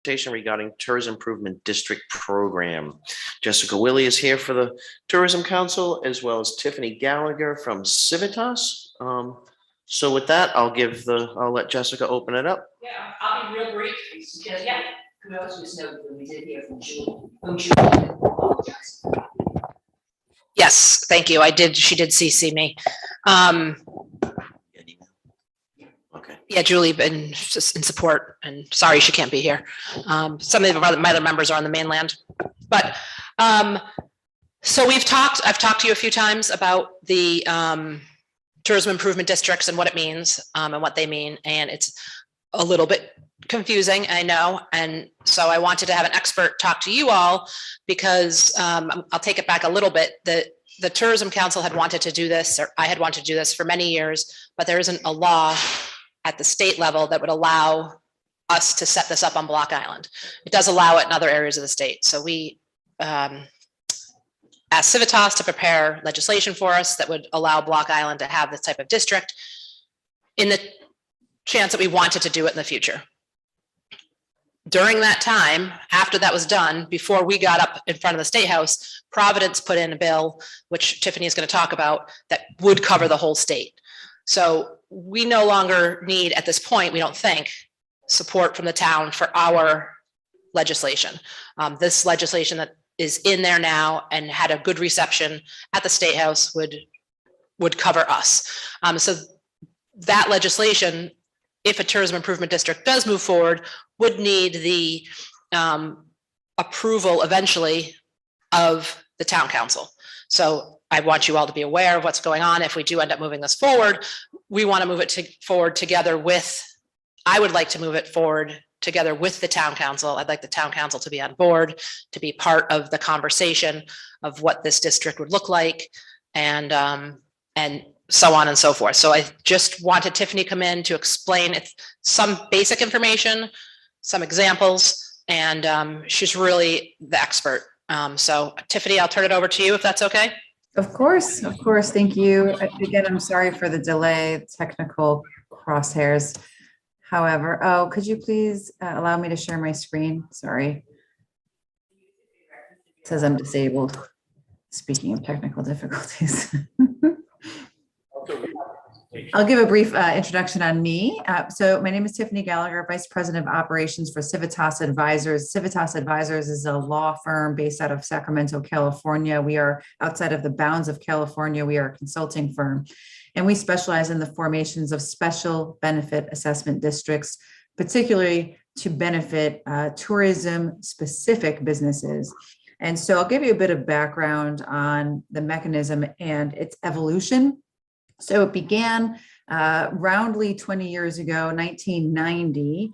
presentation regarding Tourism Improvement District Program. Jessica Willey is here for the Tourism Council, as well as Tiffany Gallagher from Civitas. So with that, I'll let Jessica open it up. Yeah, I'll be real brief. Yeah, we also just know that we did hear from Julie. Yes, thank you. I did. She did CC me. Okay. Yeah, Julie, been just in support, and sorry she can't be here. Some of my other members are on the mainland, but so I've talked to you a few times about the tourism improvement districts and what it means and what they mean, and it's a little bit confusing, I know, and so I wanted to have an expert talk to you all because I'll take it back a little bit. The Tourism Council had wanted to do this, or I had wanted to do this for many years, but there isn't a law at the state level that would allow us to set this up on Block Island. It does allow it in other areas of the state. So we asked Civitas to prepare legislation for us that would allow Block Island to have this type of district in the chance that we wanted to do it in the future. During that time, after that was done, before we got up in front of the State House, Providence put in a bill, which Tiffany is going to talk about, that would cover the whole state. So we no longer need, at this point, we don't think, support from the town for our legislation. This legislation that is in there now and had a good reception at the State House would cover us. So that legislation, if a tourism improvement district does move forward, would need the approval eventually of the town council. So I want you all to be aware of what's going on. If we do end up moving this forward, we want to move it forward together with, I would like to move it forward together with the town council. I'd like the town council to be on board, to be part of the conversation of what this district would look like, and so on and so forth. So I just wanted Tiffany to come in to explain some basic information, some examples, and she's really the expert. So Tiffany, I'll turn it over to you if that's okay. Of course. Thank you. Again, I'm sorry for the delay, technical crosshairs. However, could you please allow me to share my screen? Sorry. It says I'm disabled. Speaking of technical difficulties. I'll give a brief introduction on me. So my name is Tiffany Gallagher, Vice President of Operations for Civitas Advisors. Civitas Advisors is a law firm based out of Sacramento, California. We are outside of the bounds of California. We are a consulting firm, and we specialize in the formations of special benefit assessment districts, particularly to benefit tourism-specific businesses. And so I'll give you a bit of background on the mechanism and its evolution. So it began roundly 20 years ago, 1990.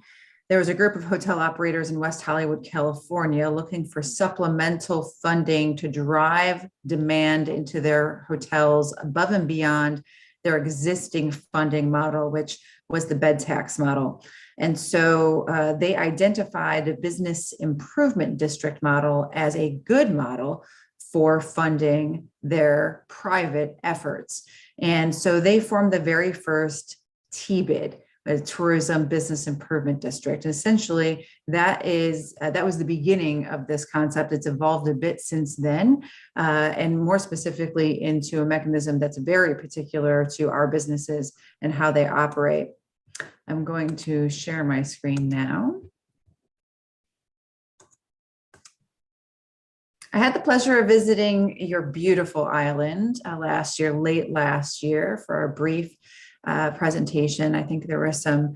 There was a group of hotel operators in West Hollywood, California, looking for supplemental funding to drive demand into their hotels above and beyond their existing funding model, which was the bed tax model. And so they identified the business improvement district model as a good model for funding their private efforts. And so they formed the very first TBID, a Tourism Business Improvement District. Essentially, that was the beginning of this concept. It's evolved a bit since then, and more specifically into a mechanism that's very particular to our businesses and how they operate. I'm going to share my screen now. I had the pleasure of visiting your beautiful island late last year for a brief presentation. I think there were some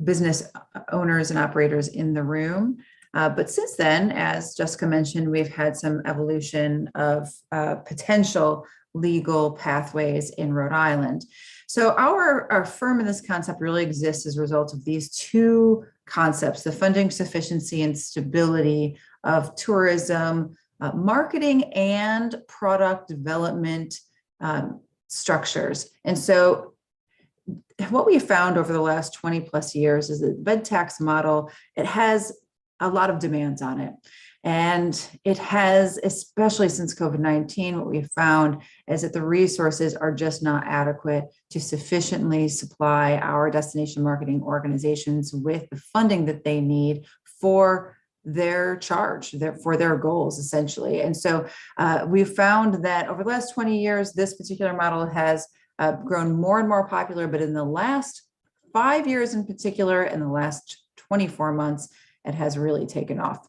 business owners and operators in the room. But since then, as Jessica mentioned, we've had some evolution of potential legal pathways in Rhode Island. So our firm in this concept really exists as a result of these two concepts: the funding sufficiency and stability of tourism, marketing and product development structures. And so what we found over the last 20 plus years is that the bed tax model, it has a lot of demands on it. And it has, especially since COVID-19, what we found is that the resources are just not adequate to sufficiently supply our destination marketing organizations with the funding that they need for their charge, for their goals, essentially. And so we've found that over the last 20 years, this particular model has grown more and more popular, but in the last 5 years in particular, in the last 24 months, it has really taken off.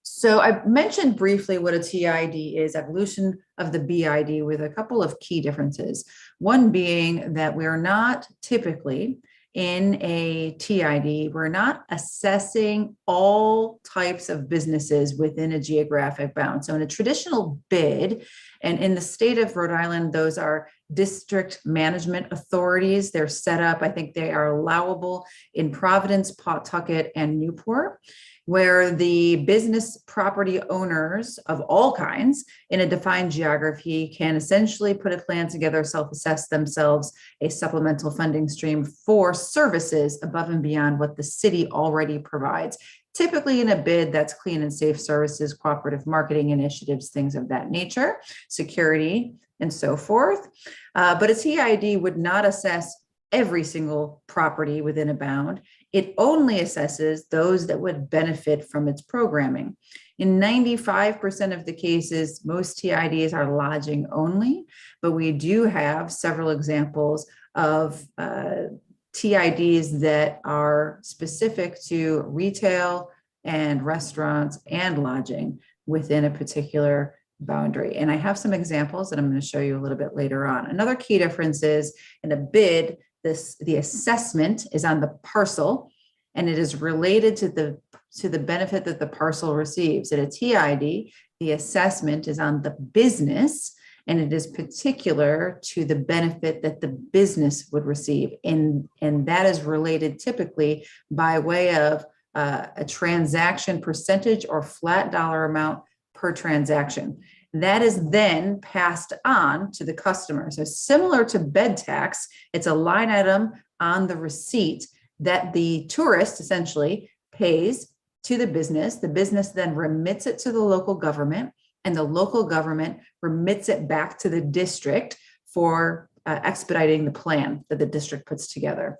So I mentioned briefly what a TID is, evolution of the BID, with a couple of key differences. One being that we're not typically in a TID, we're not assessing all types of businesses within a geographic bound. So in a traditional bid, and in the state of Rhode Island, those are district management authorities. They're set up, I think they are allowable in Providence, Pawtucket, and Newport, where the business property owners of all kinds in a defined geography can essentially put a plan together, self-assess themselves a supplemental funding stream for services above and beyond what the city already provides. Typically in a bid, that's clean and safe services, cooperative marketing initiatives, things of that nature, security, and so forth. But a TID would not assess every single property within a bound. It only assesses those that would benefit from its programming. In 95% of the cases, most TIDs are lodging only, but we do have several examples of TIDs that are specific to retail and restaurants and lodging within a particular boundary. And I have some examples that I'm going to show you a little bit later on. Another key difference is in a bid, the assessment is on the parcel, and it is related to the benefit that the parcel receives. At a TID, the assessment is on the business, and it is particular to the benefit that the business would receive. And that is related typically by way of a transaction percentage or flat dollar amount per transaction. That is then passed on to the customer. So similar to bed tax, it's a line item on the receipt that the tourist essentially pays to the business. The business then remits it to the local government, and the local government remits it back to the district for expediting the plan that the district puts together.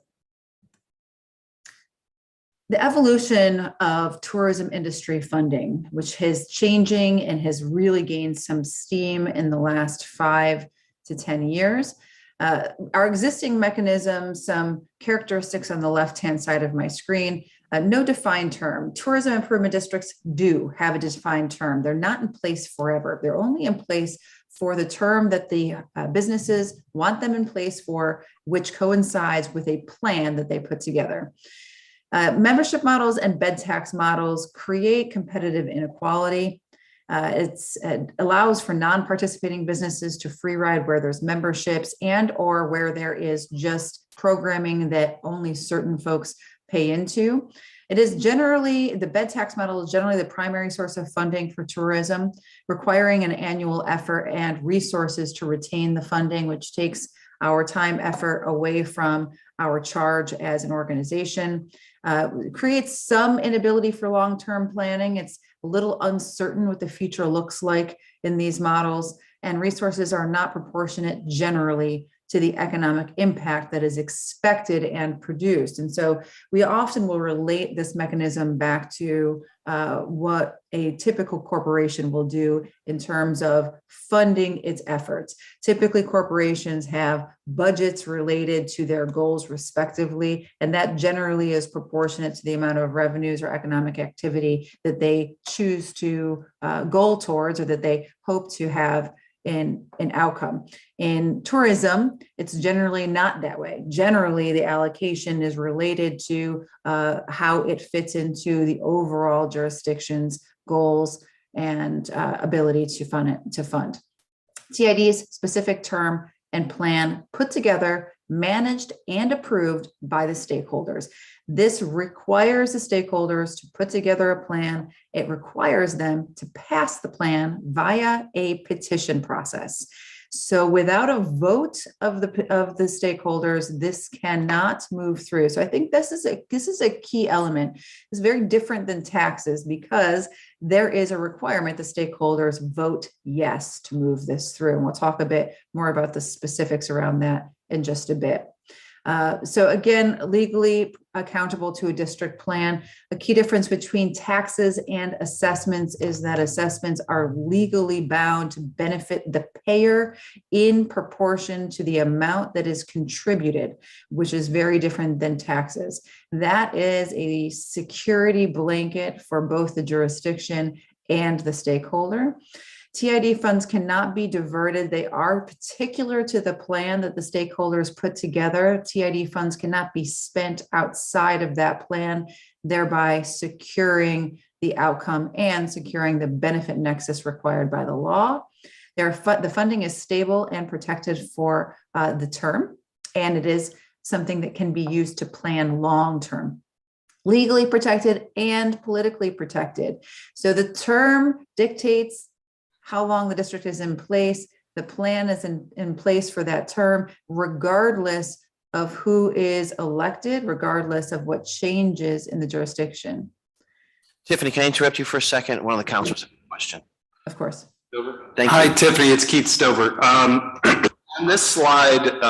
The evolution of tourism industry funding, which is changing and has really gained some steam in the last 5 to 10 years. Our existing mechanisms, some characteristics on the left-hand side of my screen, no defined term. Tourism improvement districts do have a defined term. They're not in place forever. They're only in place for the term that the businesses want them in place for, which coincides with a plan that they put together. Membership models and bed tax models create competitive inequality. It allows for non-participating businesses to free ride where there's memberships and or where there is just programming that only certain folks pay into. It is generally, the bed tax model is generally the primary source of funding for tourism, requiring an annual effort and resources to retain the funding, which takes our time, effort away from our charge as an organization. Creates some inability for long-term planning. It's a little uncertain what the future looks like in these models, and resources are not proportionate generally to the economic impact that is expected and produced. And so we often will relate this mechanism back to what a typical corporation will do in terms of funding its efforts. Typically, corporations have budgets related to their goals respectively, and that generally is proportionate to the amount of revenues or economic activity that they choose to goal towards, or that they hope to have in an outcome. In tourism, it's generally not that way. Generally, the allocation is related to how it fits into the overall jurisdiction's goals and ability to fund. TID's specific term and plan put together, managed and approved by the stakeholders. This requires the stakeholders to put together a plan. It requires them to pass the plan via a petition process. So without a vote of the stakeholders, this cannot move through. So I think this is a key element. It's very different than taxes because there is a requirement the stakeholders vote yes to move this through. And we'll talk a bit more about the specifics around that in just a bit. So again, legally, accountable to a district plan. A key difference between taxes and assessments is that assessments are legally bound to benefit the payer in proportion to the amount that is contributed, which is very different than taxes. That is a security blanket for both the jurisdiction and the stakeholder. TID funds cannot be diverted. They are particular to the plan that the stakeholders put together. TID funds cannot be spent outside of that plan, thereby securing the outcome and securing the benefit nexus required by the law. The funding is stable and protected for the term, and it is something that can be used to plan long-term. Legally protected and politically protected. So the term dictates how long the district is in place. The plan is in place for that term, regardless of who is elected, regardless of what changes in the jurisdiction. Tiffany, can I interrupt you for a second? One of the councilors has a question. Of course. Thank Hi, you. Tiffany, it's Keith Stover. On this slide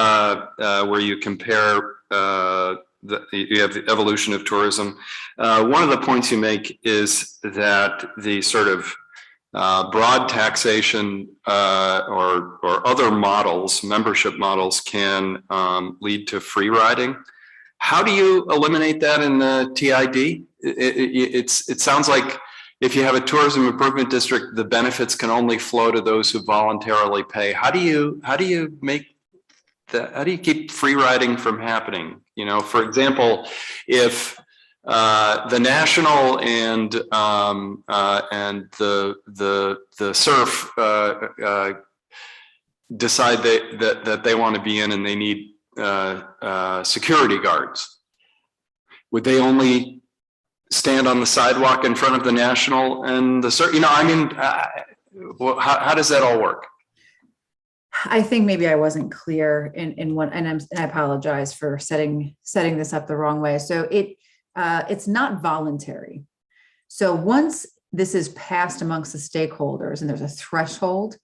where you compare, you have the evolution of tourism. One of the points you make is that the sort of broad taxation or other models, membership models, can lead to free riding. How do you eliminate that in the TID? It sounds like if you have a tourism improvement district, the benefits can only flow to those who voluntarily pay. How do you make that? How do you keep free riding from happening? You know, for example, if the national and the surf decide that they want to be in and they need security guards, would they only stand on the sidewalk in front of the national and the surf? You know, I mean, how does that all work? I think maybe I wasn't clear in what, and I apologize for setting this up the wrong way. So it's not voluntary. So once this is passed amongst the stakeholders and there's a threshold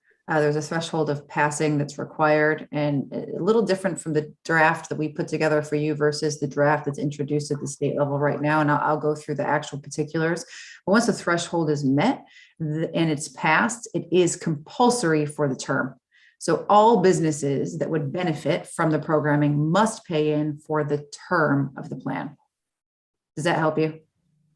of passing that's required, and a little different from the draft that we put together for you versus the draft that's introduced at the state level right now. And I'll go through the actual particulars. But once the threshold is met and it's passed, it is compulsory for the term. So all businesses that would benefit from the programming must pay in for the term of the plan. Does that help you?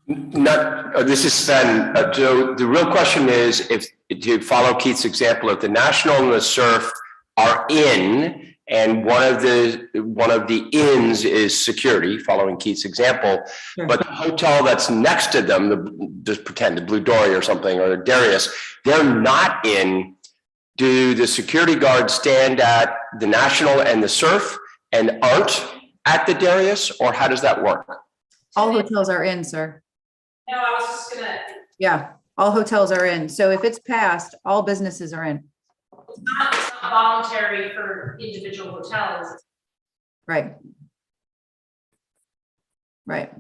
This is Sven. So the real question is, if to follow Keith's example, if the national and the surf are in, and one of the ins is security, following Keith's example, Sure. but the hotel that's next to them, just pretend the Blue Dory or something, or Darius, they're not in. Do the security guards stand at the national and the surf and aren't at the Darius, or how does that work? All hotels are in, sir. No, I was just gonna. Yeah, all hotels are in. So if it's passed, all businesses are in. It's not voluntary for individual hotels. Right. Right.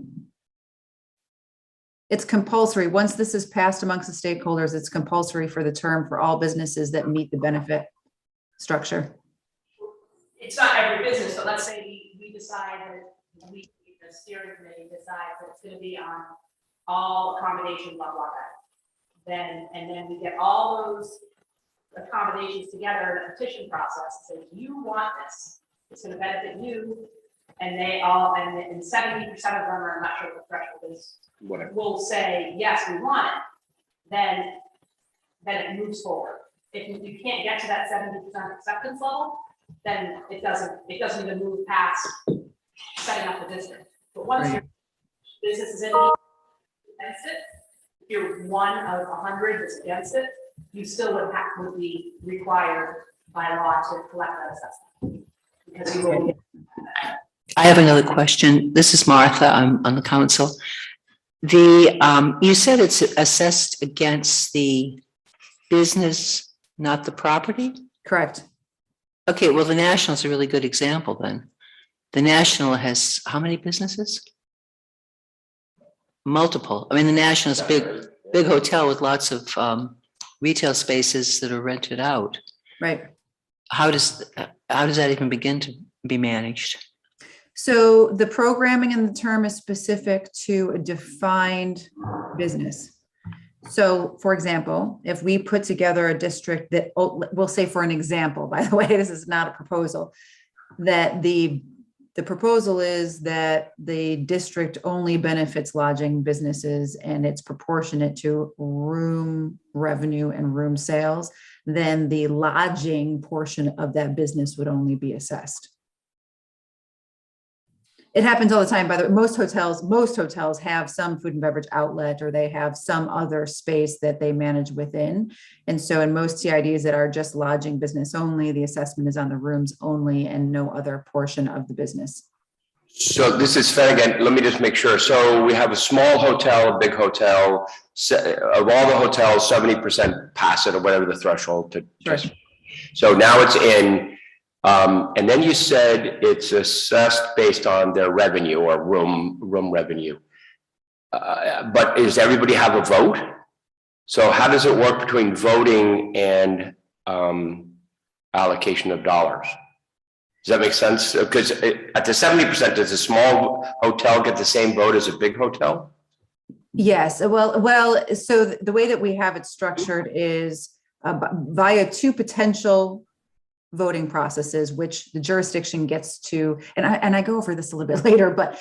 It's compulsory. Once this is passed amongst the stakeholders, it's compulsory for the term for all businesses that meet the benefit structure. It's not every business, but let's say we decide that the steering committee decides that it's gonna be on all accommodation, blah, blah, blah. Then we get all those accommodations together in a petition process, say, you want this, it's gonna benefit you. And they all, and 70% of them are, I'm not sure what the threshold is, Whatever. will say, yes, we want it, then it moves forward. If you can't get to that 70% acceptance level, then it doesn't even move past setting up the district. But once your business is in against it, if you're one of 100 that's against it, you still would be required by law to collect that assessment. Because you will get. I have another question. This is Martha. I'm on the council. You said it's assessed against the business, not the property? Correct. Okay, well, the National is a really good example then. The National has how many businesses? Multiple. I mean, the National is a big hotel with lots of retail spaces that are rented out. Right. How does that even begin to be managed? So the programming in the term is specific to a defined business. So for example, if we put together a district that, we'll say for an example, by the way, this is not a proposal, that the proposal is that the district only benefits lodging businesses and it's proportionate to room revenue and room sales, then the lodging portion of that business would only be assessed. It happens all the time. By the way, most hotels have some food and beverage outlet, or they have some other space that they manage within. And so in most TIDs that are just lodging business only, the assessment is on the rooms only and no other portion of the business. So this is Sven again. Let me just make sure. So we have a small hotel, a big hotel. Of all the hotels, 70% pass it, or whatever the threshold to. Sure. So now it's in. And then you said it's assessed based on their revenue or room revenue. But does everybody have a vote? So how does it work between voting and allocation of dollars? Does that make sense? Because at the 70%, does a small hotel get the same vote as a big hotel? Yes. Well, so the way that we have it structured is via two potential voting processes, which the jurisdiction gets to, and I go over this a little bit later, but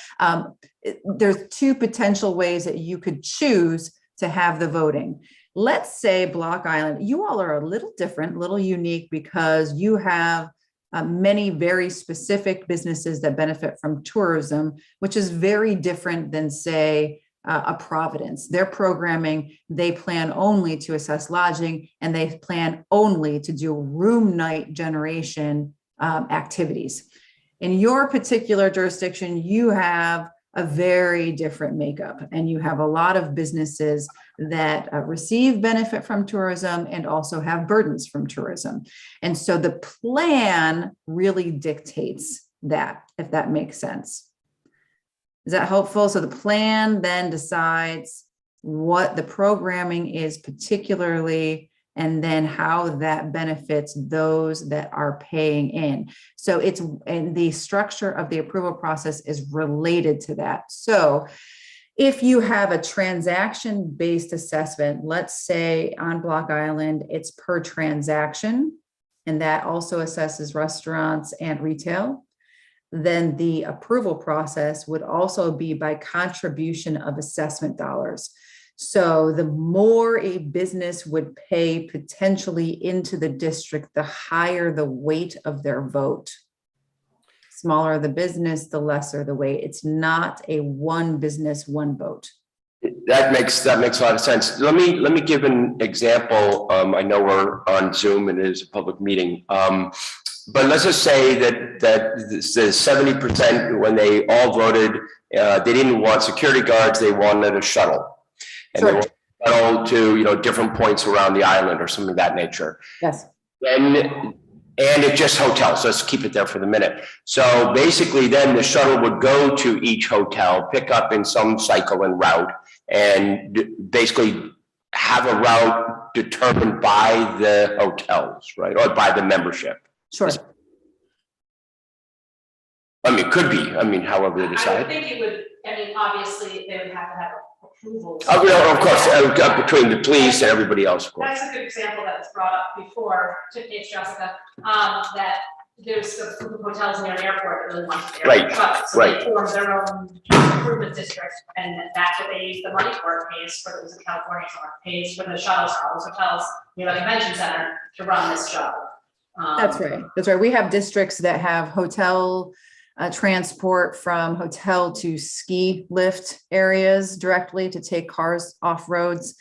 there's two potential ways that you could choose to have the voting. Let's say Block Island, you all are a little different, a little unique, because you have many very specific businesses that benefit from tourism, which is very different than, say, a Providence. Their programming, they plan only to assess lodging, and they plan only to do room night generation activities. In your particular jurisdiction, you have a very different makeup, and you have a lot of businesses that receive benefit from tourism and also have burdens from tourism. And so the plan really dictates that, if that makes sense. Is that helpful? So the plan then decides what the programming is particularly, and then how that benefits those that are paying in. So it's, and the structure of the approval process is related to that. So if you have a transaction-based assessment, let's say on Block Island, it's per transaction, and that also assesses restaurants and retail, then the approval process would also be by contribution of assessment dollars. So the more a business would pay potentially into the district, the higher the weight of their vote. Smaller the business, the lesser the weight. It's not a one business, one vote. That makes a lot of sense. Let me give an example. I know we're on Zoom and it is a public meeting. But let's just say that the 70%, when they all voted, they didn't want security guards, they wanted a shuttle. And Sure. they wanted a shuttle to, different points around the island or something of that nature. Yes. And it's just hotels. Let's keep it there for the minute. So basically then the shuttle would go to each hotel, pick up in some cycle and route, and basically have a route determined by the hotels, right? Or by the membership. Sure. I mean, it could be, however they I would decide. think it would, obviously, they would have to have approval. Of course, between the police and everybody else, of course. That's a good example that was brought up before, Tiffany, it's Jessica, that there's a group of hotels near the airport that really want to. Right, So right. they form their own improvement district, and that's what they use the money for. It pays for those in California, so it pays for the shuttles, for all those hotels near the convention center to run this shuttle. That's right. That's right. We have districts that have hotel transport from hotel to ski lift areas directly to take cars off roads,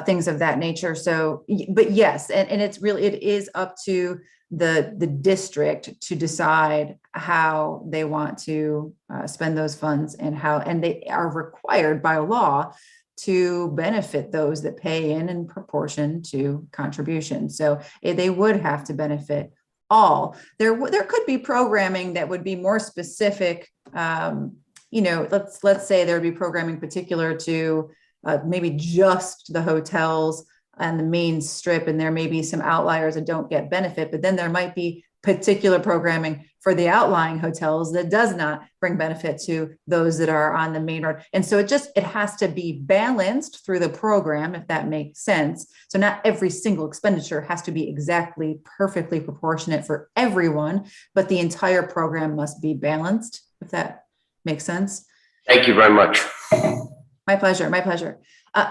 things of that nature. So, but yes, and it's really, it is up to the district to decide how they want to spend those funds and how, and they are required by law to benefit those that pay in proportion to contribution. So they would have to benefit all. There could be programming that would be more specific. Let's say there would be programming particular to maybe just the hotels and the main strip, and there may be some outliers that don't get benefit, but then there might be particular programming for the outlying hotels that does not bring benefit to those that are on the main road. And so it has to be balanced through the program, if that makes sense. So not every single expenditure has to be exactly perfectly proportionate for everyone, but the entire program must be balanced, if that makes sense. Thank you very much. My pleasure. My pleasure.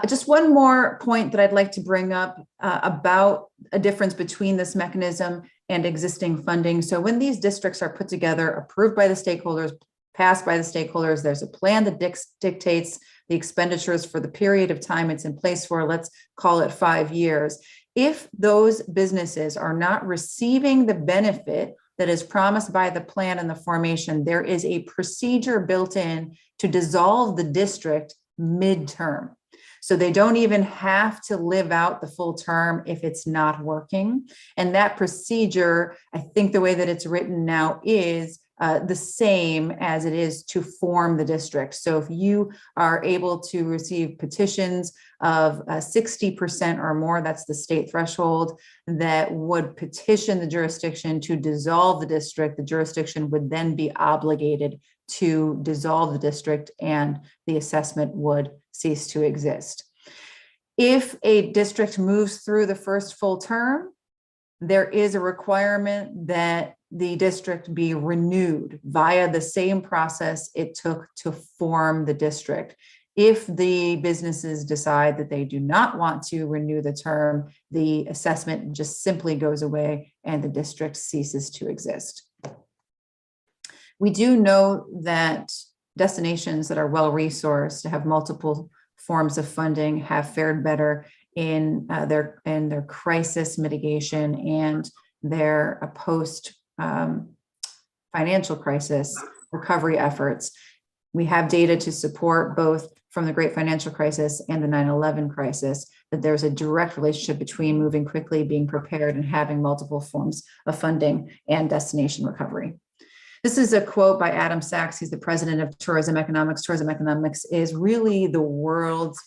Just one more point that I'd like to bring up about a difference between this mechanism and existing funding. So when these districts are put together, approved by the stakeholders, passed by the stakeholders, there's a plan that dictates the expenditures for the period of time it's in place for, let's call it 5 years. If those businesses are not receiving the benefit that is promised by the plan and the formation, there is a procedure built in to dissolve the district midterm. So they don't even have to live out the full term if it's not working. And that procedure, I think the way that it's written now is the same as it is to form the district. So if you are able to receive petitions of 60% or more, that's the state threshold, that would petition the jurisdiction to dissolve the district, the jurisdiction would then be obligated to dissolve the district and the assessment would cease to exist. If a district moves through the first full term, there is a requirement that the district be renewed via the same process it took to form the district. If the businesses decide that they do not want to renew the term, the assessment just simply goes away and the district ceases to exist. We do know that destinations that are well-resourced, have multiple forms of funding, have fared better in their crisis mitigation and their post financial crisis recovery efforts. We have data to support both from the Great Financial Crisis and the 9/11 crisis, that there's a direct relationship between moving quickly, being prepared, and having multiple forms of funding and destination recovery. This is a quote by Adam Sachs. He's the president of Tourism Economics. Tourism economics is really the world's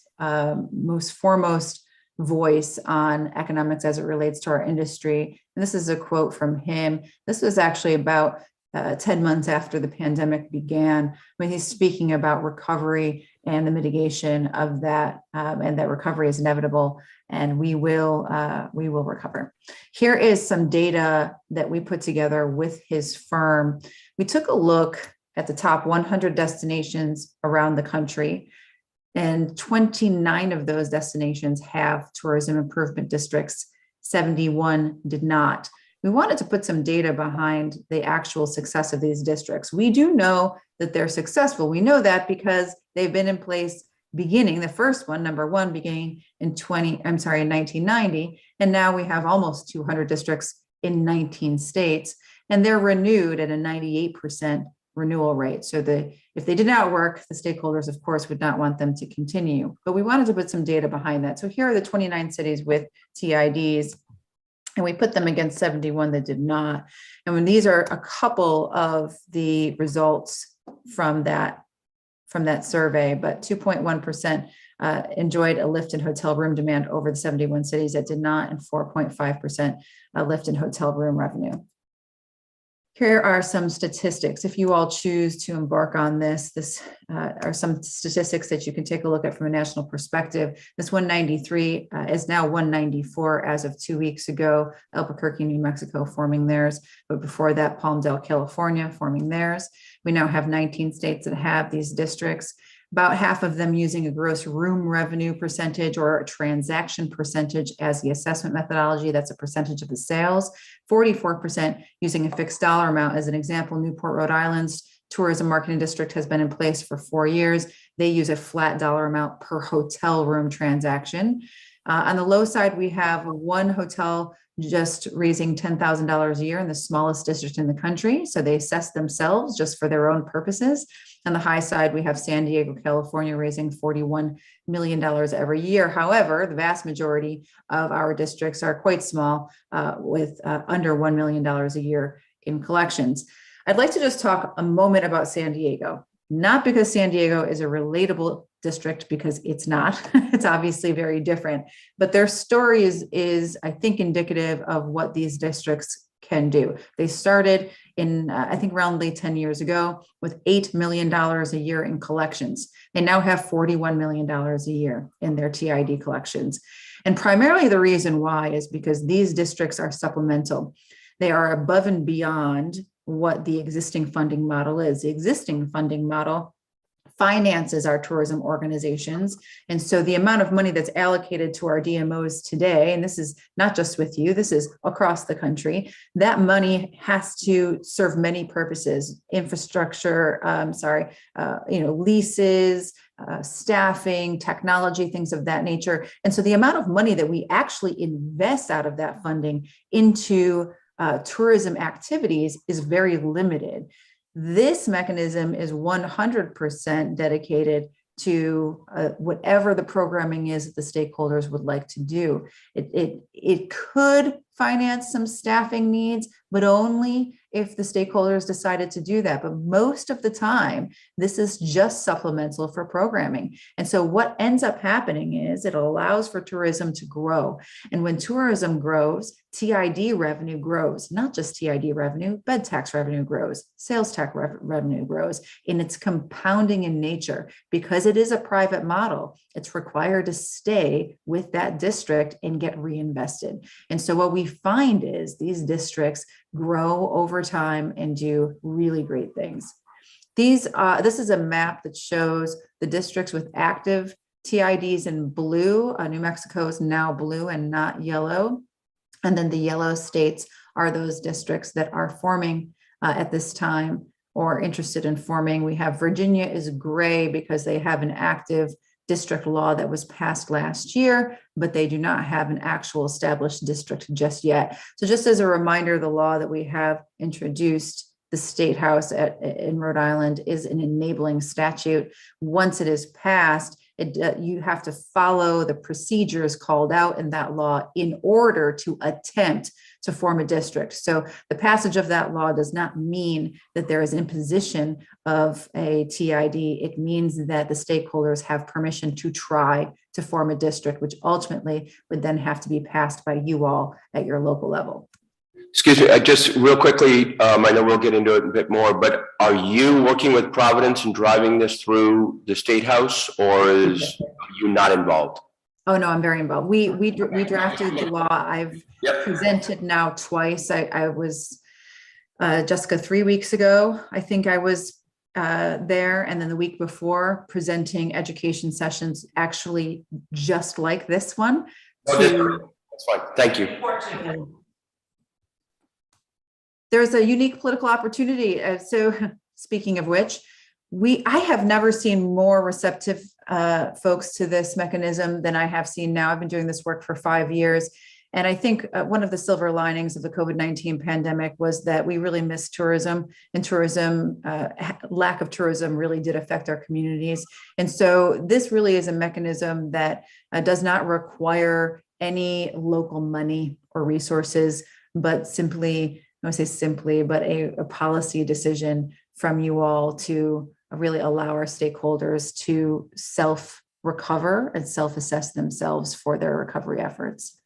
most foremost voice on economics as it relates to our industry. And this is a quote from him. This was actually about 10 months after the pandemic began, when he's speaking about recovery and the mitigation of that, and that recovery is inevitable, and we will recover. Here is some data that we put together with his firm. We took a look at the top 100 destinations around the country, and 29 of those destinations have tourism improvement districts. 71 did not. We wanted to put some data behind the actual success of these districts. We do know that they're successful. We know that because they've been in place beginning, the first one, number one, beginning in 1990. And now we have almost 200 districts in 19 states, and they're renewed at a 98% renewal rate. So if they did not work, the stakeholders, of course, would not want them to continue. But we wanted to put some data behind that. So here are the 29 cities with TIDs, and we put them against 71 that did not. And when these are a couple of the results from that survey, but 2.1% enjoyed a lift in hotel room demand over the 71 cities that did not, and 4.5% lift in hotel room revenue. Here are some statistics. If you all choose to embark on this are some statistics that you can take a look at from a national perspective. This 193 is now 194 as of 2 weeks ago. Albuquerque, New Mexico forming theirs, but before that, Palmdale, California forming theirs. We now have 19 states that have these districts. About half of them using a gross room revenue percentage or a transaction percentage as the assessment methodology. That's a percentage of the sales. 44% using a fixed dollar amount. As an example, Newport, Rhode Island's tourism marketing district has been in place for 4 years. They use a flat dollar amount per hotel room transaction. On the low side, we have one hotel just raising $10,000 a year in the smallest district in the country. So they assess themselves just for their own purposes. On the high side, we have San Diego, California, raising $41 million every year. However, the vast majority of our districts are quite small, with under $1 million a year in collections. I'd like to just talk a moment about San Diego, not because San Diego is a relatable district, because it's not. It's obviously very different, but their story is I think, indicative of what these districts can do. They started in, I think around late 10 years ago with $8 million a year in collections. They now have $41 million a year in their TID collections. And primarily the reason why is because these districts are supplemental. They are above and beyond what the existing funding model is. The existing funding model finances our tourism organizations. And so the amount of money that's allocated to our DMOs today, and this is not just with you, this is across the country, that money has to serve many purposes, infrastructure, leases, staffing, technology, things of that nature. And so the amount of money that we actually invest out of that funding into tourism activities is very limited. This mechanism is 100% dedicated to whatever the programming is that the stakeholders would like to do. It could finance some staffing needs, but only if the stakeholders decided to do that. But most of the time, this is just supplemental for programming. And so what ends up happening is it allows for tourism to grow. And when tourism grows, TID revenue grows, not just TID revenue, bed tax revenue grows, sales tax revenue grows, and it's compounding in nature. Because it is a private model, it's required to stay with that district and get reinvested. And so what we find is these districts grow over time and do really great things. This is a map that shows the districts with active TIDs in blue. New Mexico is now blue and not yellow. And then the yellow states are those districts that are forming at this time or interested in forming. We have Virginia is gray because they have an active district law that was passed last year, but they do not have an actual established district just yet. So just as a reminder, the law that we have introduced, the State House in Rhode Island, is an enabling statute. Once it is passed, you have to follow the procedures called out in that law in order to attempt to form a district. So the passage of that law does not mean that there is imposition of a TID. It means that the stakeholders have permission to try to form a district, which ultimately would then have to be passed by you all at your local level. Excuse me, just real quickly, I know we'll get into it a bit more, but are you working with Providence and driving this through the State House, or is you not involved? Oh, no, I'm very involved. We drafted the law. I've presented now twice. I was, Jessica, 3 weeks ago, I think I was there. And then the week before, presenting education sessions, actually just like this one. That's fine. Thank you. There's a unique political opportunity. So speaking of which, I have never seen more receptive folks to this mechanism than I have seen now. I've been doing this work for 5 years. And I think one of the silver linings of the COVID-19 pandemic was that we really missed tourism, and lack of tourism really did affect our communities. And so this really is a mechanism that does not require any local money or resources, but simply, I want to say simply, but a policy decision from you all to really allow our stakeholders to self-recover and self-assess themselves for their recovery efforts.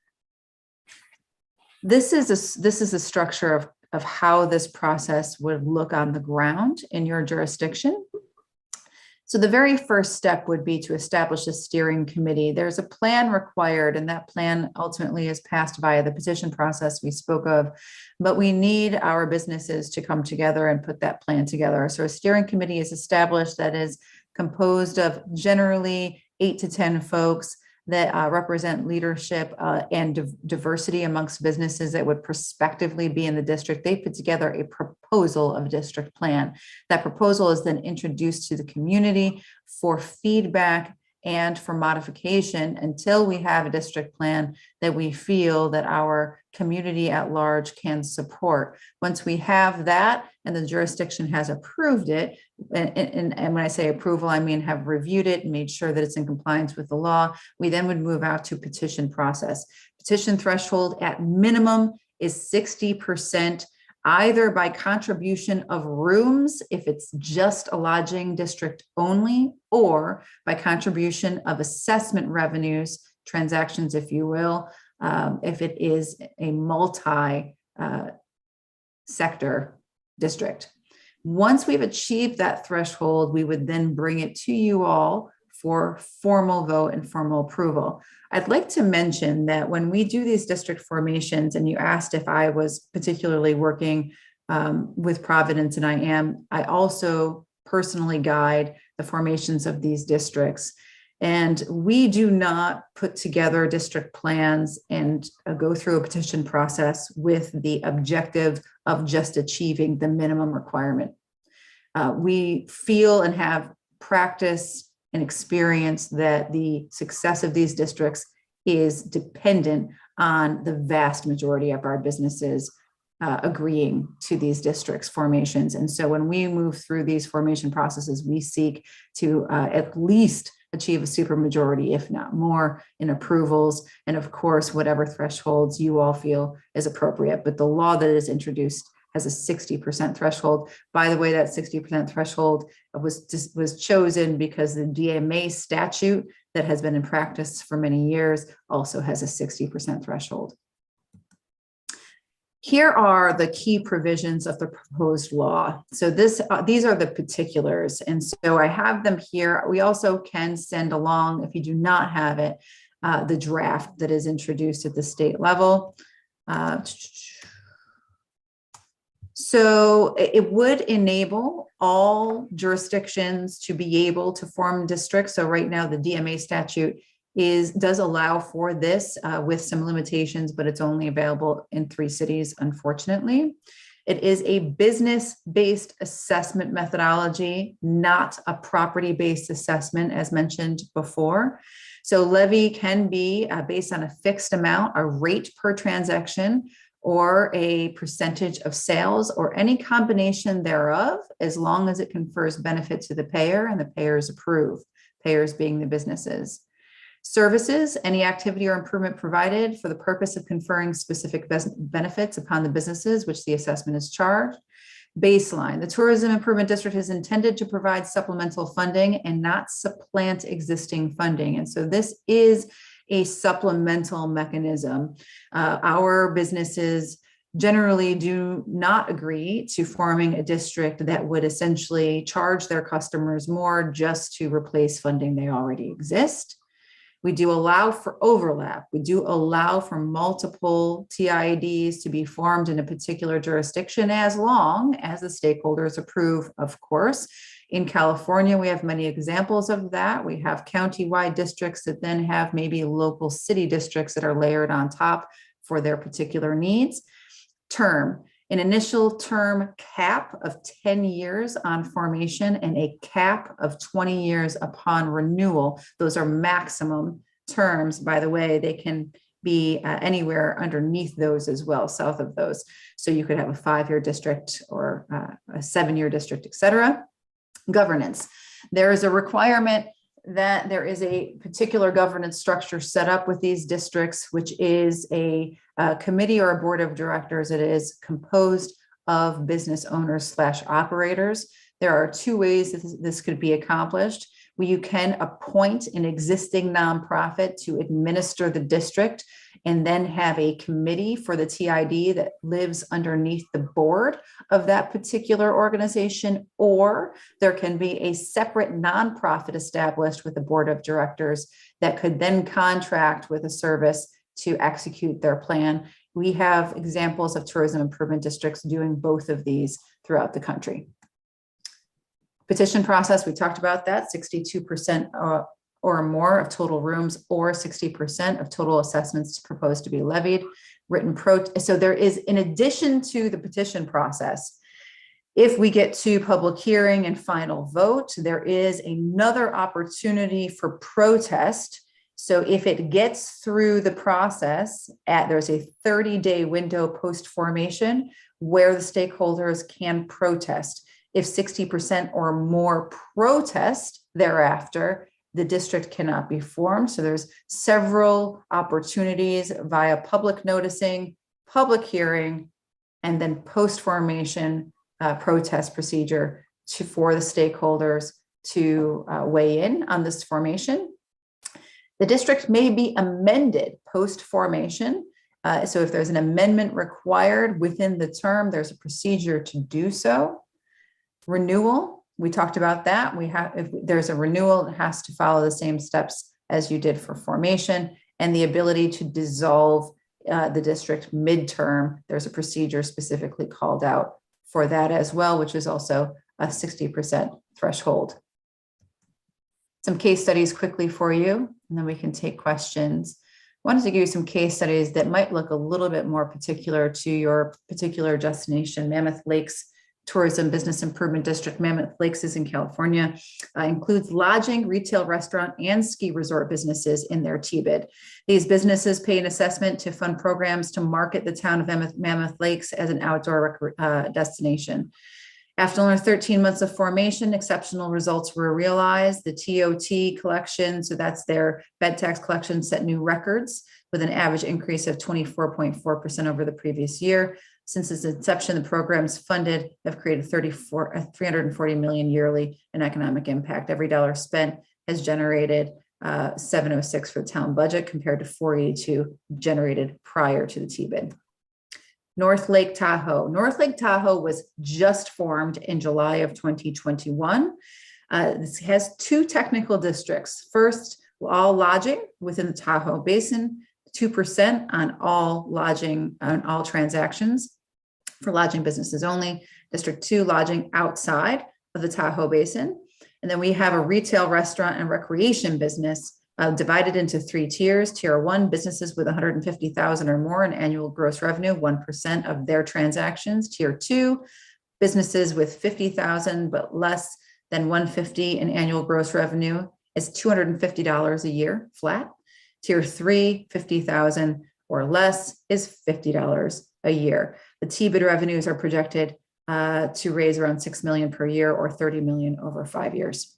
This is a structure of how this process would look on the ground in your jurisdiction. So the very first step would be to establish a steering committee. There's a plan required, and that plan ultimately is passed via the petition process we spoke of, but we need our businesses to come together and put that plan together. So a steering committee is established that is composed of generally 8 to 10 folks that represent leadership and diversity amongst businesses that would prospectively be in the district. They put together a proposal of a district plan. That proposal is then introduced to the community for feedback and for modification until we have a district plan that we feel that our community at large can support. Once we have that and the jurisdiction has approved it, and when I say approval, I mean have reviewed it and made sure that it's in compliance with the law, we then would move out to petition process. Petition threshold at minimum is 60%, either by contribution of rooms, if it's just a lodging district only, or by contribution of assessment revenues, transactions, if you will, if it is a multi sector district. Once we've achieved that threshold, we would then bring it to you all for formal vote and formal approval. I'd like to mention that when we do these district formations, and you asked if I was particularly working with Providence, and I am, I also personally guide the formations of these districts. And we do not put together district plans and go through a petition process with the objective of just achieving the minimum requirement. We feel and have practice and experience that the success of these districts is dependent on the vast majority of our businesses agreeing to these districts formations. And so when we move through these formation processes, we seek to at least achieve a supermajority, if not more, in approvals. And of course, whatever thresholds you all feel is appropriate. But the law that is introduced has a 60% threshold. By the way, that 60% threshold was chosen because the DMA statute that has been in practice for many years also has a 60% threshold. Here are the key provisions of the proposed law. So these are the particulars. And so I have them here. We also can send along, if you do not have it, the draft that is introduced at the state level. So it would enable all jurisdictions to be able to form districts. So right now the DMA statute does allow for this with some limitations, but it's only available in 3 cities, unfortunately. It is a business-based assessment methodology, not a property-based assessment, as mentioned before. So levy can be based on a fixed amount, a rate per transaction, or a percentage of sales, or any combination thereof, as long as it confers benefit to the payer and the payers approve, payers being the businesses. Services, any activity or improvement provided for the purpose of conferring specific benefits upon the businesses which the assessment is charged. Baseline, the Tourism Improvement District is intended to provide supplemental funding and not supplant existing funding. And so this is a supplemental mechanism. Our businesses generally do not agree to forming a district that would essentially charge their customers more just to replace funding they already exist. We do allow for overlap. We do allow for multiple TIDs to be formed in a particular jurisdiction as long as the stakeholders approve, of course. In California, we have many examples of that. We have county-wide districts that then have maybe local city districts that are layered on top for their particular needs. Term, an initial term cap of 10 years on formation and a cap of 20 years upon renewal. Those are maximum terms. By the way, they can be anywhere underneath those as well, south of those. So you could have a 5-year district or a 7-year district, et cetera. Governance. There is a requirement that there is a particular governance structure set up with these districts, which is a committee or a board of directors. It is composed of business owners / operators. There are 2 ways that this could be accomplished. You can appoint an existing nonprofit to administer the district and then have a committee for the TID that lives underneath the board of that particular organization, or there can be a separate nonprofit established with a board of directors that could then contract with a service to execute their plan. We have examples of tourism improvement districts doing both of these throughout the country. Petition process, we talked about that, 62% or more of total rooms or 60% of total assessments proposed to be levied. So there is, in addition to the petition process, if we get to public hearing and final vote, there is another opportunity for protest. So if it gets through the process, there's a 30-day window post-formation where the stakeholders can protest. If 60% or more protest thereafter, the district cannot be formed. So there's several opportunities via public noticing, public hearing, and then post-formation protest procedure for the stakeholders to weigh in on this formation. The district may be amended post-formation So if there's an amendment required within the term, there's a procedure to do so. Renewal, we talked about that. If there's a renewal, it has to follow the same steps as you did for formation, and the ability to dissolve the district midterm. There's a procedure specifically called out for that as well, which is also a 60% threshold. Some case studies quickly for you, and then we can take questions. I wanted to give you some case studies that might look a little bit more particular to your particular destination. Mammoth Lakes Tourism Business Improvement District. Mammoth Lakes is in California, includes lodging, retail, restaurant, and ski resort businesses in their TBID. These businesses pay an assessment to fund programs to market the town of Mammoth Lakes as an outdoor destination. After only 13 months of formation, exceptional results were realized. The TOT collection, so that's their bed tax collection, set new records with an average increase of 24.4% over the previous year. Since its inception, the programs funded have created 340 million yearly in economic impact. Every dollar spent has generated 706 for the town budget compared to 482 generated prior to the TBID. North Lake Tahoe. North Lake Tahoe was just formed in July of 2021. This has two technical districts. First, all lodging within the Tahoe Basin, 2% on all lodging, on all transactions for lodging businesses only. District 2, lodging outside of the Tahoe Basin. And then we have a retail, restaurant, and recreation business divided into 3 tiers. Tier 1, businesses with 150,000 or more in annual gross revenue, 1% of their transactions. Tier 2, businesses with 50,000 but less than 150 in annual gross revenue is $250 a year flat. Tier 3, 50,000 or less is $50 a year. The TBID revenues are projected to raise around $6 million per year or $30 million over 5 years.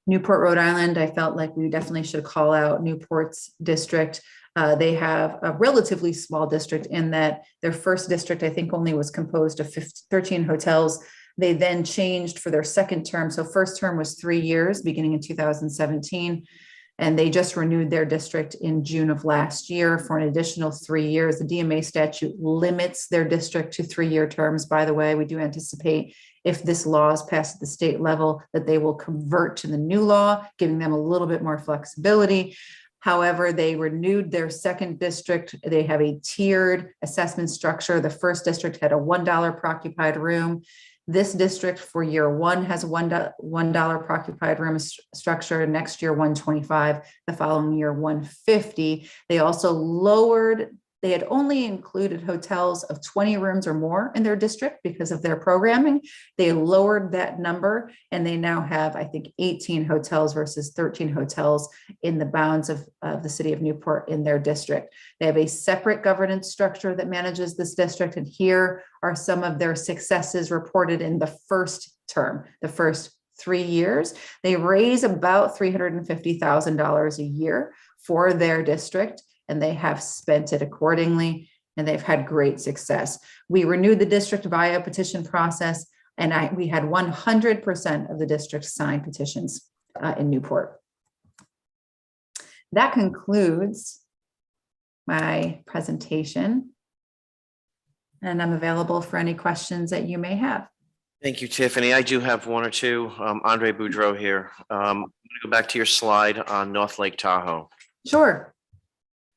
Newport, Rhode Island, I felt like we definitely should call out Newport's district. They have a relatively small district in that their first district, I think, only was composed of 13 hotels. They then changed for their second term. So first term was 3 years, beginning in 2017. And they just renewed their district in June of last year for an additional 3 years. The DMA statute limits their district to 3-year terms. By the way, we do anticipate if this law is passed at the state level that they will convert to the new law, giving them a little bit more flexibility. However, they renewed their second district. They have a tiered assessment structure. The first district had a $1 per occupied room. This district for year 1 has a $1 per occupied room structure. Next year, $1.25. The following year, $1.50. They also lowered. They had only included hotels of 20 rooms or more in their district because of their programming. They lowered that number, and they now have, I think, 18 hotels versus 13 hotels in the bounds of the city of Newport in their district. They have a separate governance structure that manages this district, and here are some of their successes reported in the first term, the first 3 years. They raise about $350,000 a year for their district, and they have spent it accordingly, and they've had great success. We renewed the district via a petition process, and we had 100% of the district sign petitions in Newport. That concludes my presentation, and I'm available for any questions that you may have. Thank you, Tiffany. I do have one or two. Andre Boudreau here. I'm going to go back to your slide on North Lake Tahoe. Sure.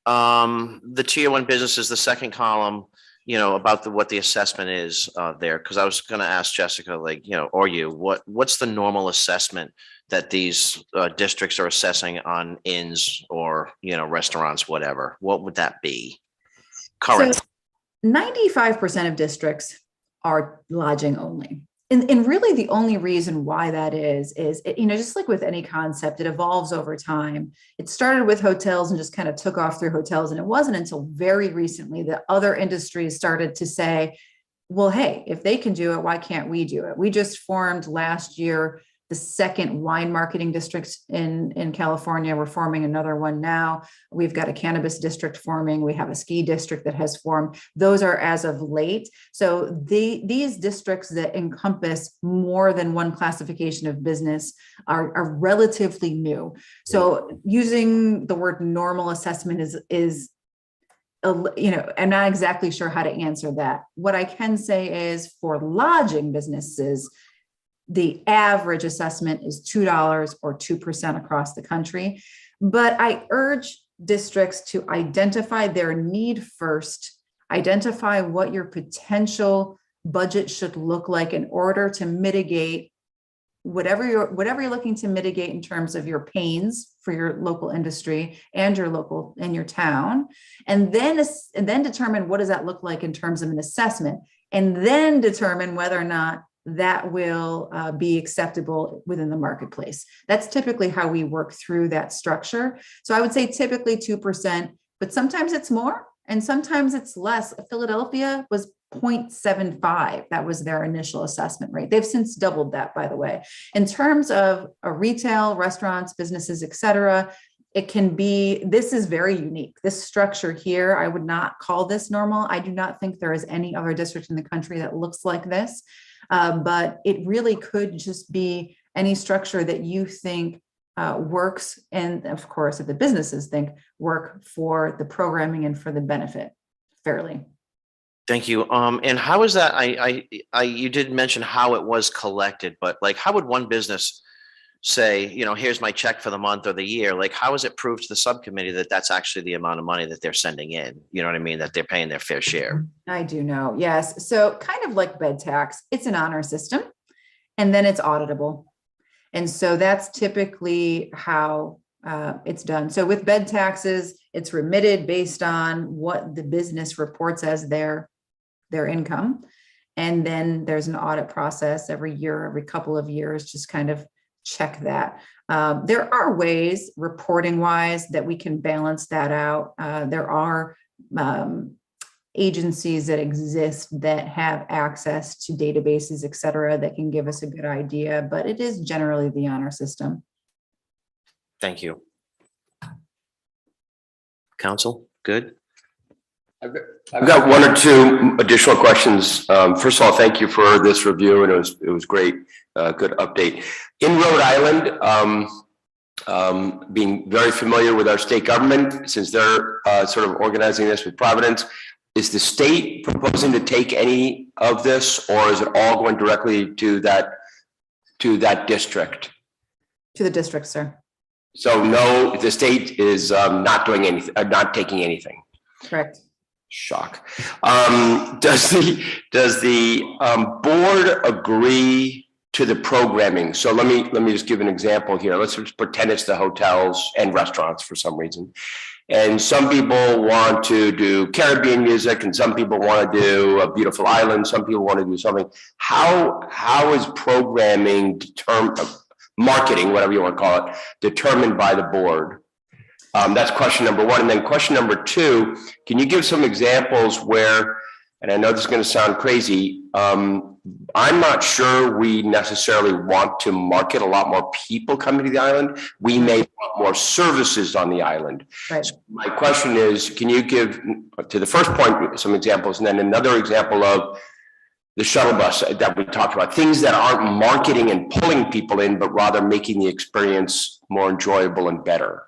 The tier 1 business is the second column, about what the assessment is there. Because I was going to ask Jessica, what's the normal assessment that these districts are assessing on inns or, restaurants, whatever? What would that be currently? So 95% of districts are lodging only. And really the only reason why that is, just like with any concept, it evolves over time. It started with hotels and just kind of took off through hotels. And it wasn't until very recently that other industries started to say, well, hey, if they can do it, why can't we do it? We just formed last year the second wine marketing district in California. We're forming another one now. We've got a cannabis district forming. We have a ski district that has formed. Those are as of late. So these districts that encompass more than one classification of business are relatively new. So using the word normal assessment is I'm not exactly sure how to answer that. What I can say is for lodging businesses, the average assessment is $2 or 2% across the country. But I urge districts to identify their need first, identify what your potential budget should look like in order to mitigate whatever you're looking to mitigate in terms of your pains for your local industry and your local and your town, and then determine what does that look like in terms of an assessment, and then determine whether or not that will be acceptable within the marketplace. That's typically how we work through that structure. So I would say typically 2%, but sometimes it's more and sometimes it's less. Philadelphia was 0.75. That was their initial assessment rate. They've since doubled that, by the way. In terms of retail, restaurants, businesses, et cetera, this is very unique. This structure here, I would not call this normal. I do not think there is any other district in the country that looks like this. But it really could just be any structure that you think works. And of course, if the businesses think work for the programming and for the benefit fairly. Thank you. And how is that? You did mention how it was collected, but like, how would one business say, here's my check for the month or the year? Like, how is it proved to the subcommittee that that's actually the amount of money that they're sending in? You know what I mean? That they're paying their fair share. I do know. Yes. So kind of like bed tax, it's an honor system and then it's auditable. And so that's typically how it's done. So with bed taxes, it's remitted based on what the business reports as their income. And then there's an audit process every year, every couple of years, just kind of check that. There are ways reporting wise that we can balance that out. There are agencies that exist that have access to databases, et cetera, that can give us a good idea, but it is generally the honor system. Thank you. Council, good? I've got one or two additional questions. First of all, thank you for this review, and it was great, good update. In Rhode Island, being very familiar with our state government, since they're sort of organizing this with Providence, is the state proposing to take any of this, or is it all going directly to that district? To the district, sir. So no, the state is not doing anything, not taking anything. Correct. Shock. Does the board agree to the programming? So let me just give an example here. Let's just pretend it's the hotels and restaurants for some reason. And some people want to do Caribbean music, and some people want to do a beautiful island. Some people want to do something. How is programming marketing, whatever you want to call it, determined by the board? That's question number one. And then question number two, can you give some examples where, and I know this is going to sound crazy, I'm not sure we necessarily want to market a lot more people coming to the island. We may want more services on the island. Right. So my question is, can you give, to the first point, some examples, and then another example of the shuttle bus that we talked about, things that aren't marketing and pulling people in, but rather making the experience more enjoyable and better?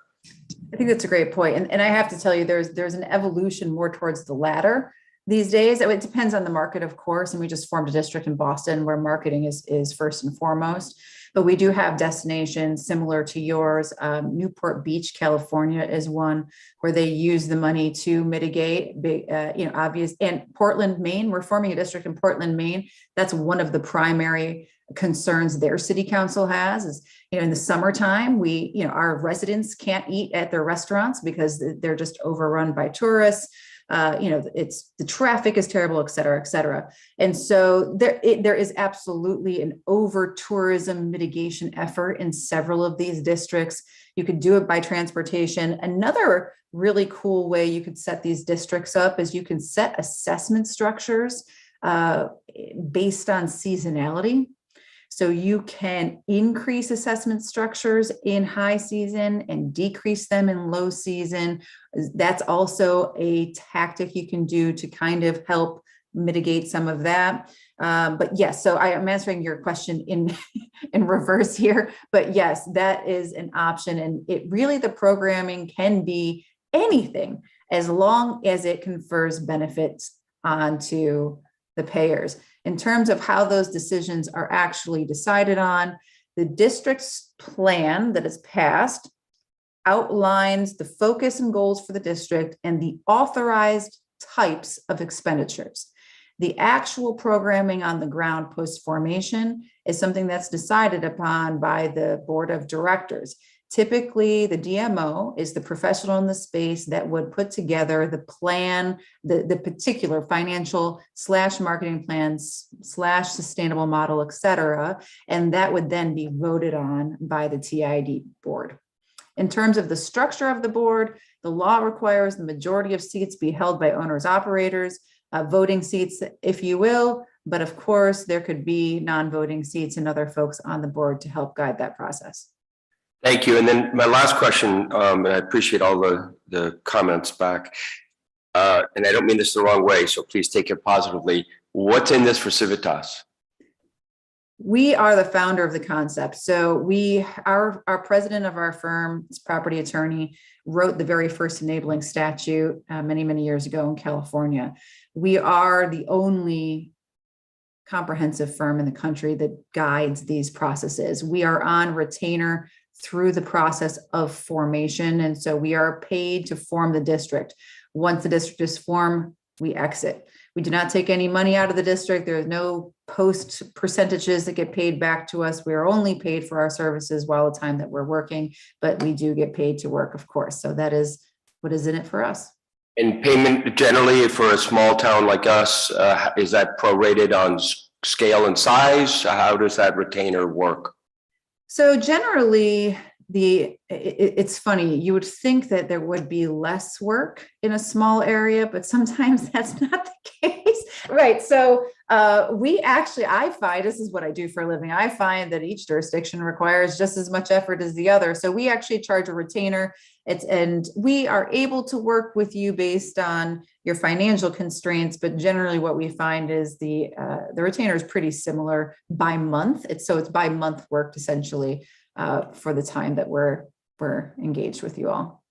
I think that's a great point. And I have to tell you, there's an evolution more towards the latter these days. It depends on the market, of course. And we just formed a district in Boston where marketing is first and foremost. But we do have destinations similar to yours. Newport Beach, California is one where they use the money to mitigate obvious. And Portland, Maine, we're forming a district in Portland, Maine. That's one of the primary concerns their city council has is, in the summertime, our residents can't eat at their restaurants because they're just overrun by tourists. The traffic is terrible, et cetera, et cetera. And so there is absolutely an over tourism mitigation effort in several of these districts. You could do it by transportation. Another really cool way you could set these districts up is you can set assessment structures based on seasonality. So you can increase assessment structures in high season and decrease them in low season. That's also a tactic you can do to kind of help mitigate some of that. But yes, so I am answering your question in reverse here. But yes, that is an option. And the programming can be anything as long as it confers benefits onto the payers. In terms of how those decisions are actually decided on, the district's plan that is passed outlines the focus and goals for the district and the authorized types of expenditures. The actual programming on the ground post-formation is something that's decided upon by the board of directors. Typically, the DMO is the professional in the space that would put together the plan, the particular financial / marketing plans / sustainable model, et cetera, and that would then be voted on by the TID board. In terms of the structure of the board, the law requires the majority of seats be held by owners operators, voting seats, if you will, but of course, there could be non-voting seats and other folks on the board to help guide that process. Thank you. And then my last question, and I appreciate all the comments back. And I don't mean this the wrong way, so please take it positively. What's in this for Civitas? We are the founder of the concept. So our president of our firm, this property attorney, wrote the very first enabling statute many, many years ago in California. We are the only comprehensive firm in the country that guides these processes. We are on retainer through the process of formation. And so we are paid to form the district. Once the district is formed, we exit. We do not take any money out of the district. There is no post percentages that get paid back to us. We are only paid for our services while the time that we're working, but we do get paid to work, of course. So that is what is in it for us. And payment generally for a small town like us, is that prorated on scale and size? How does that retainer work? So generally, it's funny, you would think that there would be less work in a small area, but sometimes that's not the case. Right. So I find, this is what I do for a living, I find that each jurisdiction requires just as much effort as the other. So we actually charge a retainer. And we are able to work with you based on your financial constraints, but generally what we find is the retainer is pretty similar by month. It's by month worked essentially for the time that we're engaged with you all.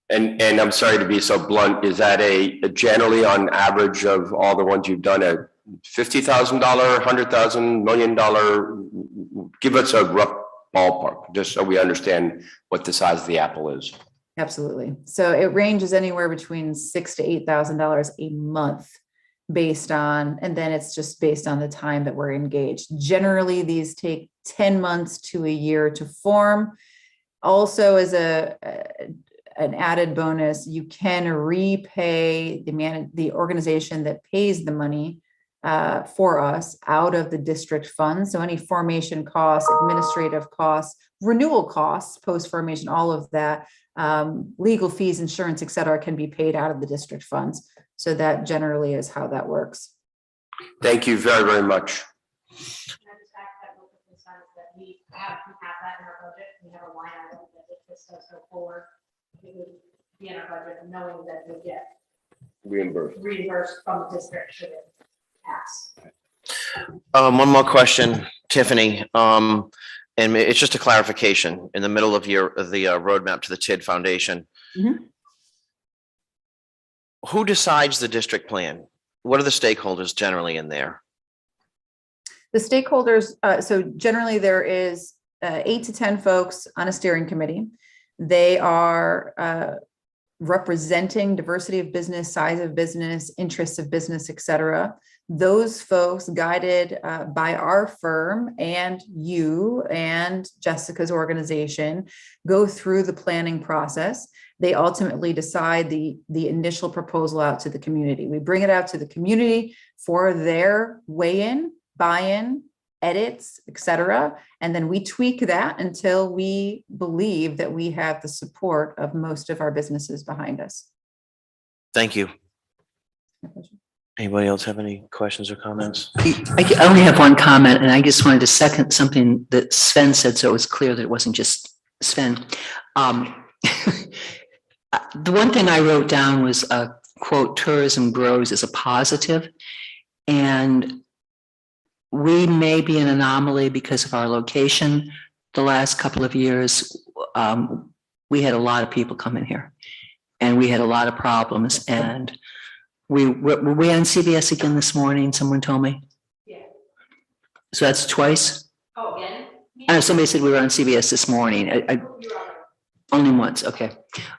And I'm sorry to be so blunt, is that a generally on average of all the ones you've done, a $50,000, $100,000, $1 million? Give us a rough ballpark, just so we understand what the size of the apple is. Absolutely. So it ranges anywhere between $6,000 to $8,000 a month based on, and then it's just based on the time that we're engaged. Generally, these take 10 months to a year to form. Also, as an added bonus, you can repay the organization that pays the money for us out of the district fund. So any formation costs, administrative costs, renewal costs, post-formation, all of that, legal fees, insurance, et cetera, can be paid out of the district funds. So that generally is how that works. Thank you very, very much. We have that in our budget. We have a line item that if this does go forward, it would be in our budget, knowing that we'll get reimbursed from the district should it pass. One more question, Tiffany. And it's just a clarification in the middle of the roadmap to the TID Foundation. Mhm. Who decides the district plan? What are the stakeholders generally in there? The stakeholders, so generally there is 8 to 10 folks on a steering committee. They are representing diversity of business, size of business, interests of business, et cetera. Those folks guided by our firm and you and Jessica's organization go through the planning process. They ultimately decide the initial proposal out to the community. We bring it out to the community for their weigh-in, buy-in, edits, et cetera. And then we tweak that until we believe that we have the support of most of our businesses behind us. Thank you. Anybody else have any questions or comments? I only have one comment, and I just wanted to second something that Sven said, so it was clear that it wasn't just Sven. The one thing I wrote down was quote, tourism grows as a positive. And we may be an anomaly because of our location. The last couple of years, we had a lot of people come in here. and we had a lot of problems, and were we on CBS again this morning? Someone told me. Yeah. So that's twice? Oh, again? Somebody said we were on CBS this morning. Only once, okay.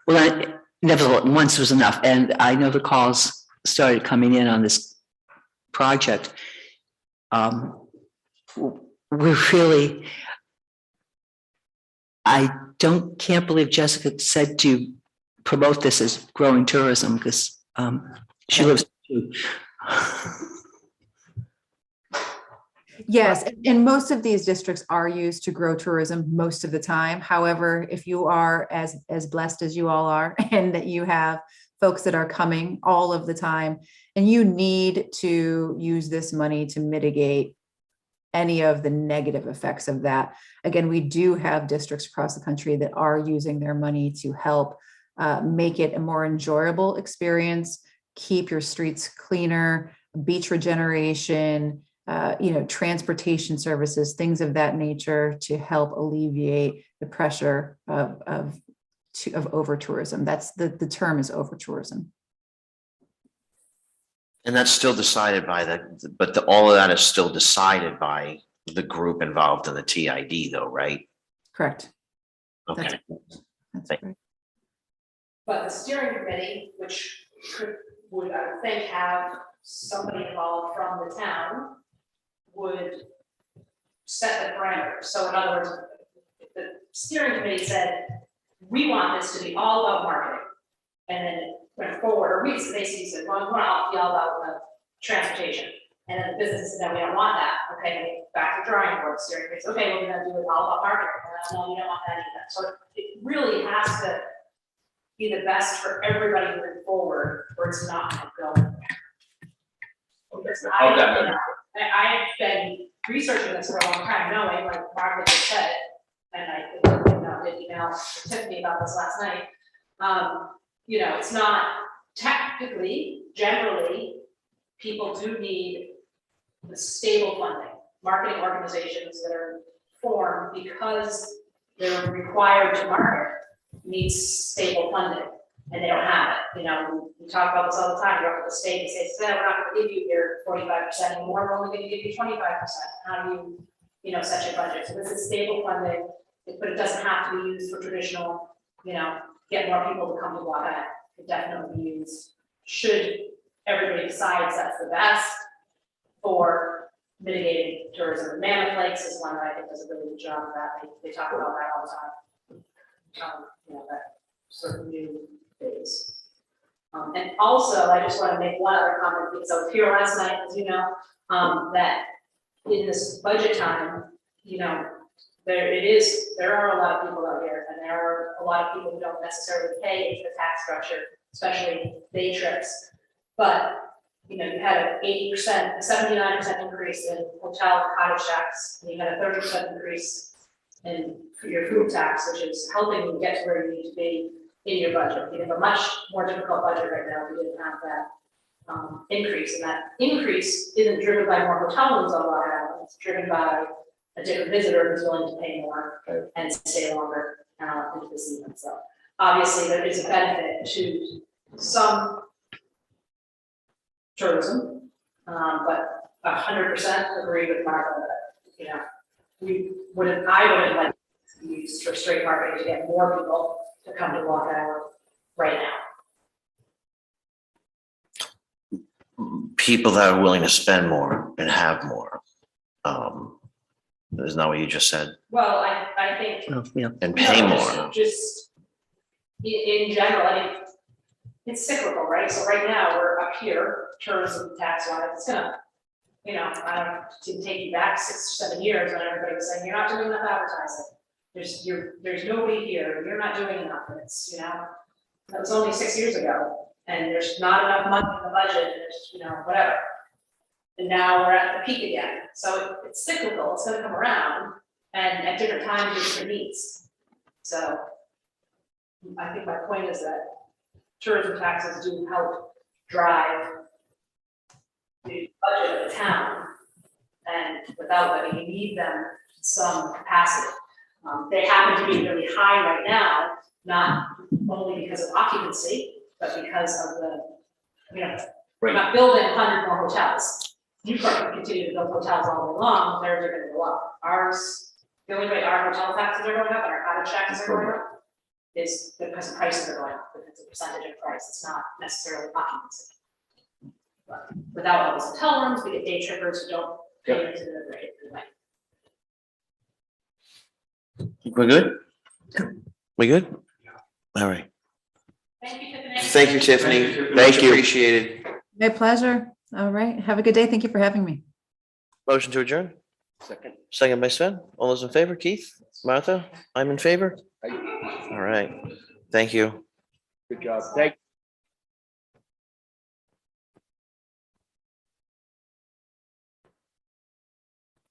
Well, never, once was enough, and I know the calls started coming in on this project. We're really, can't believe Jessica said to promote this as growing tourism, because she lives. Yes, and most of these districts are used to grow tourism most of the time. However, if you are as blessed as you all are, and that you have folks that are coming all of the time, and you need to use this money to mitigate any of the negative effects of that. Again, we do have districts across the country that are using their money to help make it a more enjoyable experience, keep your streets cleaner, beach regeneration, transportation services, things of that nature, to help alleviate the pressure of over tourism. That's the term is over tourism. And that's still decided by all of that is still decided by the group involved in the TID though, right? Correct. Okay. That's Thank- correct. But the steering committee, which would, I would think, have somebody involved from the town, would set the parameters. So in other words, if the steering committee said, we want this to be all about marketing, and then went forward, or we basically said, well, we want to be all about the transportation. And then the business said, no, we don't want that. Okay, back to drawing board, steering committee says, okay, we're gonna do it all about marketing. No, we don't want that either. So it really has to be the best for everybody moving forward, or it's not gonna go anywhere. Because I've been researching this for a long time, knowing, like Margaret just said, and I did email Tiffany about this last night. It's not technically, generally, people do need the stable funding. Marketing organizations that are formed because they're required to market needs stable funding, and they don't have it. We talk about this all the time. You're up at the state and say, we're not going to give you your 45% anymore. We're only going to give you 25%. How do you, set your budget? So this is stable funding, but it doesn't have to be used for traditional, get more people to come to Waukesha. It definitely be used should everybody decides that's the best for mitigating tourism. Mammoth Lakes is one that I think does a really good job of that. They talk about that all the time. That sort of new phase. And also, I just want to make one other comment, because I was here last night, as you know, that in this budget time, there are a lot of people out here, and there are a lot of people who don't necessarily pay into the tax structure, especially day trips. But you had an 80%, 79% increase in hotel and cottage shacks, and you had a 30% increase in your food tax, which is helping you get to where you need to be in your budget. You have a much more difficult budget right now if you didn't have that increase, and that increase isn't driven by more hotel rooms on Long Island. It's driven by a different visitor who's willing to pay more and stay longer into the season. So obviously there is a benefit to some tourism, but 100% agree with Martha that, I wouldn't like to use for straight marketing to get more people to come to Long Island right now. People that are willing to spend more and have more. Isn't that what you just said? Well, I think. Oh, yeah. And pay No, more. Just in general, it's cyclical, right? So right now, we're up here, tourism tax wise, it's gonna, to take you back 6 or 7 years when everybody was saying, you're not doing enough advertising. There's nobody here, you're not doing enough. And it's, that was only 6 years ago, and there's not enough money in the budget, and there's, whatever. And now we're at the peak again. So it's cyclical, it's gonna come around, and at different times, there's different needs. So I think my point is that tourism taxes do help drive the budget of the town, and without that, you need them some capacity. They happen to be really high right now, not only because of occupancy, but because of we're not building 100 more hotels. Newport can continue to build hotels all day long, theirs are gonna go up. Ours, the only way our hotel taxes are going up and our cottage taxes are going up is because the prices are going up, because it's a percentage of price, it's not necessarily occupancy. But without all those hotel rooms, we get day trippers who don't pay into the rate. We're good? We good? All right. Thank you, Tiffany. Thank you, Tiffany. Thank Much you. appreciated. My pleasure. All right. Have a good day. Thank you for having me. Motion to adjourn? Second. Second by Sven. All those in favor? Keith? Martha? I'm in favor? All right. Thank you. Good job. Thank